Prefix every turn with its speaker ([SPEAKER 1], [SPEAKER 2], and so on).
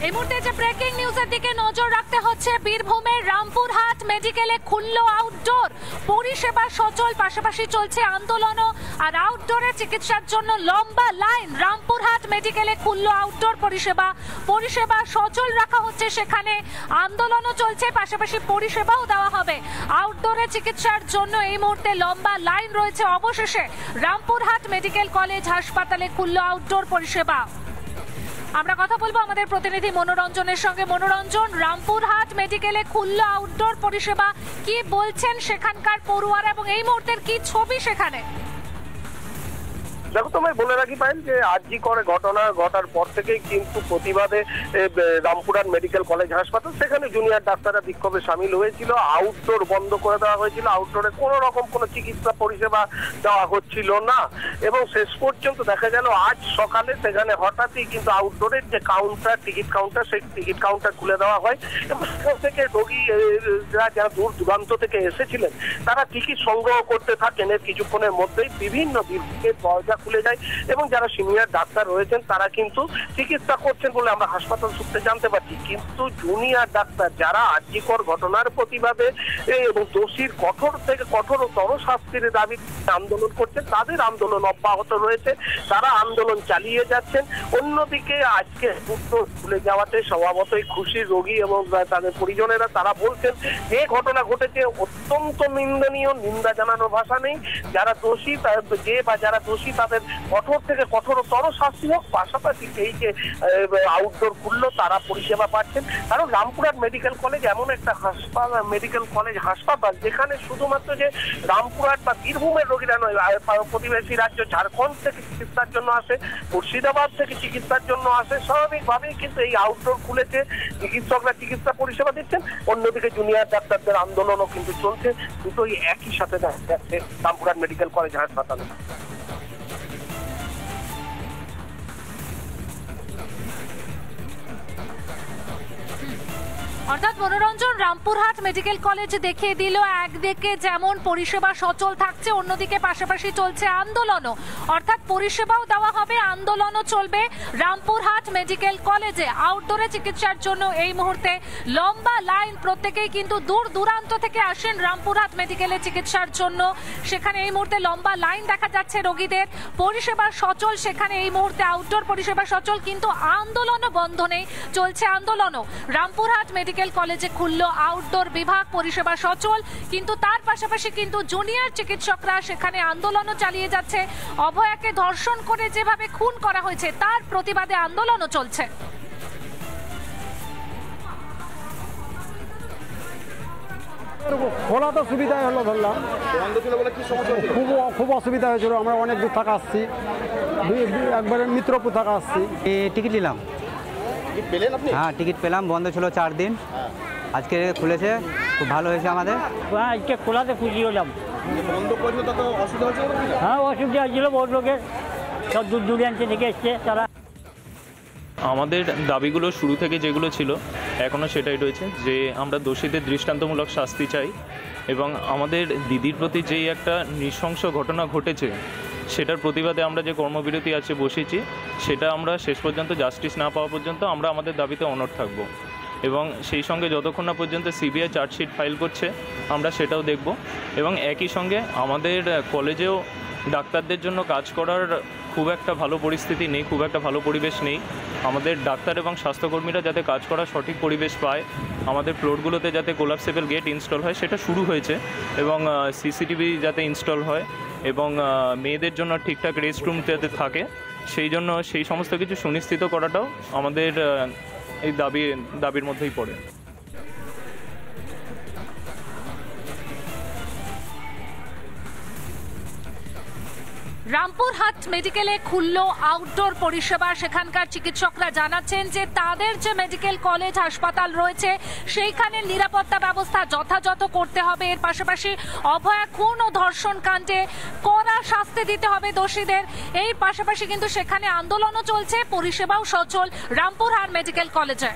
[SPEAKER 1] এই মুহূর্তে যে ব্রেকিং নিউজের দিকে নজর রাখতে হচ্ছে, বীরভূমের রামপুরহাট মেডিকেলে খুললো আউটডোর পরিষেবা সচল, পাশাপাশি চলছে আন্দোলনও। আর আউটডোরে চিকিৎসার জন্য লম্বা লাইন। রামপুরহাট মেডিকেলে খুললো আউটডোর পরিষেবা সচল রাখা হচ্ছে, সেখানে আন্দোলনও চলছে, পাশাপাশি পরিষেবাও দেওয়া হবে। আউটডোরে চিকিৎসার জন্য এই মুহূর্তে লম্বা লাইন রয়েছে। অবশেষে রামপুরহাট মেডিকেল কলেজ হাসপাতালে খুললো আউটডোর পরিষেবা। আমরা কথা বলবো আমাদের প্রতিনিধি মনোরঞ্জনের সঙ্গে। মনোরঞ্জন, রামপুরহাট মেডিকেলে খুললো আউটডোর পরিষেবা, কি বলছেন সেখানকার পড়ুয়ারা এবং এই মুহূর্তের কি ছবি সেখানে?
[SPEAKER 2] দেখো, তোমায় বলে রাখি পাইল যে আরজি করে ঘটনা ঘটার পর থেকেই কিন্তু প্রতিবাদে রামপুরহাট মেডিকেল কলেজ হাসপাতাল, সেখানে জুনিয়র ডাক্তাররা বিক্ষোভে সামিল হয়েছিল। আউটডোর বন্ধ করে দেওয়া হয়েছিল, আউটডোরে কোনো রকম কোনো চিকিৎসা পরিষেবা দেওয়া হচ্ছিল না। এবং শেষ পর্যন্ত দেখা গেল আজ সকালে সেখানে হঠাৎই কিন্তু আউটডোরের যে কাউন্টার, টিকিট কাউন্টার, সেই টিকিট কাউন্টার খুলে দেওয়া হয় এবং সেখান থেকে রোগীরা যারা দূর দূরান্ত থেকে এসেছিলেন তারা টিকিট সংগ্রহ করতে থাকেন। এর কিছুক্ষণের মধ্যেই বিভিন্ন বিভাগের দরজা খুলে যায় এবং যারা সিনিয়র ডাক্তার রয়েছেন তারা কিন্তু চিকিৎসা করছেন বলে আমরা হাসপাতাল সূত্রে জানতে পারছি। কিন্তু জুনিয়র ডাক্তার যারা আরজিকর ঘটনার প্রতিবাদে এবং দোষীর কঠোর থেকে কঠোরতর শাস্তির দাবি আন্দোলন করছেন, তাদের আন্দোলন অব্যাহত রয়েছে, তারা আন্দোলন চালিয়ে যাচ্ছেন। অন্যদিকে আজকে ভুলে যাওয়াতে স্বভাবতই খুশি রোগী এবং তাদের পরিজনেরা। তারা বলছেন যে ঘটনা ঘটেছে অত্যন্ত নিন্দনীয়, নিন্দা জানানোর ভাষা নেই। যারা দোষী যারা দোষী তাদের কঠোর থেকে কঠোরতর শাস্তি হোক, পাশাপাশি এই যে আউটডোর খুললো তারা পরিষেবা পাচ্ছেন। কারণ রামপুরহাট মেডিকেল কলেজ এমন একটা হাসপাতাল যেখানে শুধুমাত্র যে রামপুরহাট বা বীরভূমের রোগীরা নয়, প্রতিবেশী রাজ্য ঝাড়খণ্ড থেকে চিকিৎসার জন্য আসে, মুর্শিদাবাদ থেকে চিকিৎসার জন্য আসে। স্বাভাবিকভাবেই কিন্তু এই আউটডোর খুলেছে, চিকিৎসকরা চিকিৎসা পরিষেবা দিচ্ছেন। অন্যদিকে জুনিয়র ডাক্তারদের আন্দোলনও কিন্তু চলছে, দুটোই একই সাথে দেখা যাচ্ছে রামপুরহাট মেডিকেল কলেজ হাসপাতালে।
[SPEAKER 1] অর্থাৎ মনোরঞ্জন, রামপুরহাট মেডিকেল কলেজ দেখিয়ে দিল একদিকে যেমন পরিষেবা সচল থাকছে, অন্যদিকে পাশাপাশি চলছে আন্দোলনও। অর্থাৎ পরিষেবাও দেওয়া হবে, আন্দোলনও চলবে রামপুরহাট মেডিকেল কলেজে। আউটডোরে চিকিৎসার জন্য এই মুহূর্তে লম্বা লাইন। প্রত্যেকেই কিন্তু দূর দূরান্ত থেকে আসেন রামপুরহাট মেডিকেলে চিকিৎসার জন্য। সেখানে এই মুহূর্তে লম্বা লাইন দেখা যাচ্ছে রোগীদের। পরিষেবা সচল, সেখানে এই মুহূর্তে আউটডোর পরিষেবা সচল, কিন্তু আন্দোলনও বন্ধ নেই, চলছে আন্দোলনও। রামপুরহাট মেডিকেল কলেজে খুললো আউটডোর বিভাগ, পরিষেবা সচল, কিন্তু তার পাশাপাশি কিন্তু জুনিয়র চিকিৎসকরা সেখানে আন্দোলনও চালিয়ে যাচ্ছে। অভয়াকে ধর্ষণ করে যেভাবে খুন করা হয়েছে তার প্রতিবাদে আন্দোলনও চলছে।
[SPEAKER 3] খোলা তো সুবিধাই হলো, ধরলাম খুব অসুবিধা হয়েছিল। আমরা অনেক দূর থাকা আসছি, একবারে মিত্রপুর থাকা আসছি।
[SPEAKER 4] টিকিট নিলাম। হ্যাঁ, টিকিট পেলাম। বন্ধ ছিল 4 দিন, আজকে খুলেছে, খুব ভালো হয়েছে আমাদের।
[SPEAKER 5] আজকে খোলাতে খুশি হলাম। হ্যাঁ, অসুবিধা হয়েছিল, বহুত লোকের সব দূর দূরান্ত থেকে এসছে তারা।
[SPEAKER 6] আমাদের দাবিগুলো শুরু থেকে যেগুলো ছিল এখনও সেটাই রয়েছে, যে আমরা দোষীদের দৃষ্টান্তমূলক শাস্তি চাই এবং আমাদের দিদির প্রতি যেই একটা নৃশংস ঘটনা ঘটেছে সেটার প্রতিবাদে আমরা যে কর্মবিরতি আছে বসেছি, সেটা আমরা শেষ পর্যন্ত জাস্টিস না পাওয়া পর্যন্ত আমরা আমাদের দাবিতে অনড় থাকব। এবং সেই সঙ্গে যতক্ষণ না পর্যন্ত সিবিআই চার্জশিট ফাইল করছে আমরা সেটাও দেখব। এবং একই সঙ্গে আমাদের কলেজেও ডাক্তারদের জন্য কাজ করার খুব একটা ভালো পরিস্থিতি নেই, খুব একটা ভালো পরিবেশ নেই। আমাদের ডাক্তার এবং স্বাস্থ্যকর্মীরা যাতে কাজ করার সঠিক পরিবেশ পায়, আমাদের ফ্লোরগুলোতে যাতে কোলাপসেবল গেট ইনস্টল হয় সেটা শুরু হয়েছে, এবং সিসিটিভি যাতে ইনস্টল হয় এবং মেয়েদের জন্য ঠিকঠাক রেস্টরুম যাতে থাকে, সেই জন্য সেই সমস্ত কিছু সুনিশ্চিত করাটাও আমাদের এই দাবির মধ্যেই পড়ে।
[SPEAKER 1] রামপুরহাট মেডিকেলে খুললো আউটডোর পরিষেবা। সেখানকার চিকিৎসকরা জানাচ্ছেন যে তাদের যে মেডিকেল কলেজ হাসপাতাল রয়েছে সেইখানে নিরাপত্তা ব্যবস্থা যথাযথ করতে হবে। এর পাশাপাশি অভয়া খুন ও ধর্ষণ কাণ্ডে কড়া শাস্তি দিতে হবে দোষীদের। এই পাশাপাশি কিন্তু সেখানে আন্দোলনও চলছে, পরিষেবাও সচল রামপুরহাট মেডিকেল কলেজে।